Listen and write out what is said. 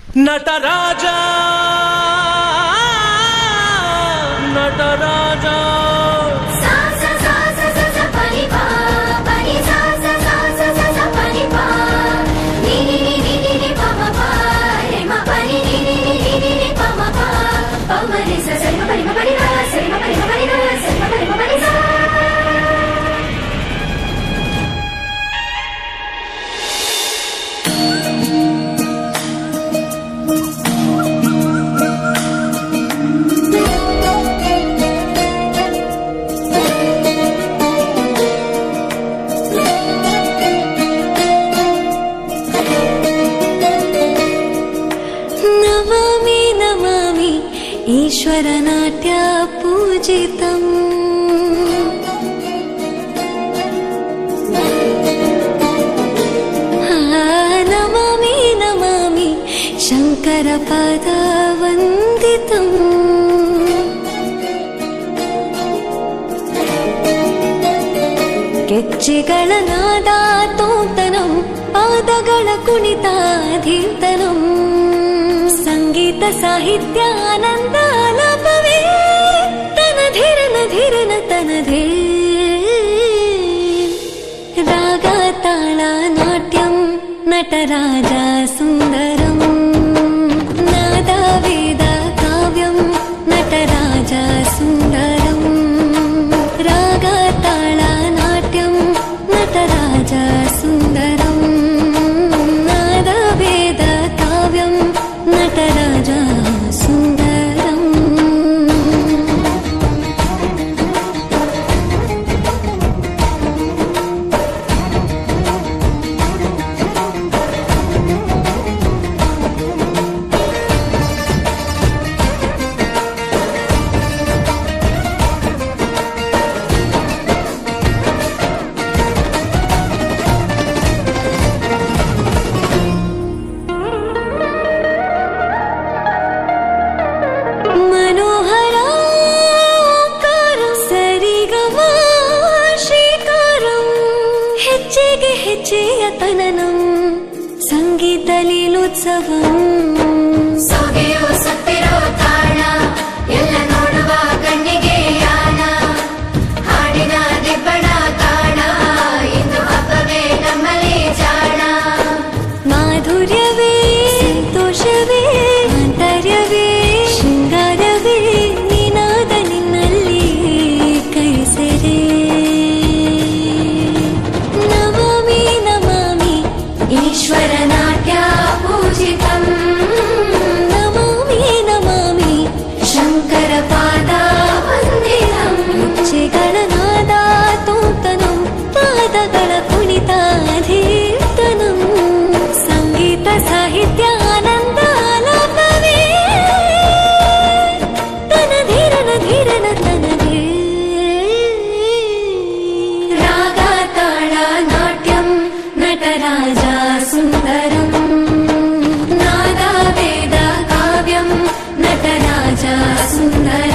ನಟರಾಜ ನಟರಾಜ ईश्वर नाट्य पूजितम् नमामि नमामि शंकर पद वंदितम् ಗೆಜ್ಜೆಗಳ ನಾದ ತೋಂತನಂ ಪಾದಗಳ ಕುಣಿತಾಧೀರ್ತನಂ ಸಂಗೀತ ಸಾಹಿತ್ಯ ಆನಂದ ಆಲಾಪವೇ ತನಧಿರನ ಧಿರನ ತನಧೇ ರಾಗ ತಾಳ ನಾಟ್ಯಂ ನಟರಾಜ ಸುಂದರಂ ನಾದ ವೇದ ಕಾವ್ಯಂ ನಟರಾಜ ಸುಂದರಂ ರಾಗ ತಾಳ ನಾಟ್ಯಂ ನಟರಾಜ ಸುಂದರಂ ನಾದ ವೇದ ಕಾವ್ಯಂ ನಟರಾಜ ಸುಂದರಂ ಹೆಜ್ಜೆಯ ತನನಂ ಸಂಗೀತ ಲೀಲೋತ್ಸವಂ ಸೊಗೆಯೋ ಸತ್ತಿರೋ ತಾಣ ಎಲ್ಲ ನೋಡುವ ಕಣ್ಣಿಗೆ ಯಾನ ಹಾಡಿನ ದಿಬ್ಬಣ ತಾಣ ಇಂದು ಹಬ್ಬವೇ ನಮ್ಮಲ್ಲಿ ಜಾಣ ಮಾಧುರ್ಯವೇ ಸಂತೋಷವೇ ಆಂತರ್ಯವೇ ಶೃಂಗಾರವೇ ನೀನಾದ ನಿನ್ನಲ್ಲಿ ಕೈಸೆರೆ ईश्वर नाट्य पूजितम् नमामि नमामि शंकर पाद वंदितम् ಗೆಜ್ಜೆಗಳ ನಾದ ತೋಂತನಂ ಪಾದಗಳ ಕುಣಿತಾಧೀರ್ತನಂ ಸಂಗೀತ ಸಾಹಿತ್ಯ ಆನಂದ ಆಲಾಪವೇ ತನಧೀರನ ಧೀರನ ತನಧೇ ರಾಗ ತಾಳ ನಾಟ್ಯಂ ನಟರಾಜ ಸುಂದರಂ ನಾದ ವೇದ ಕಾವ್ಯಂ ನಟರಾಜ ಸುಂದರಂ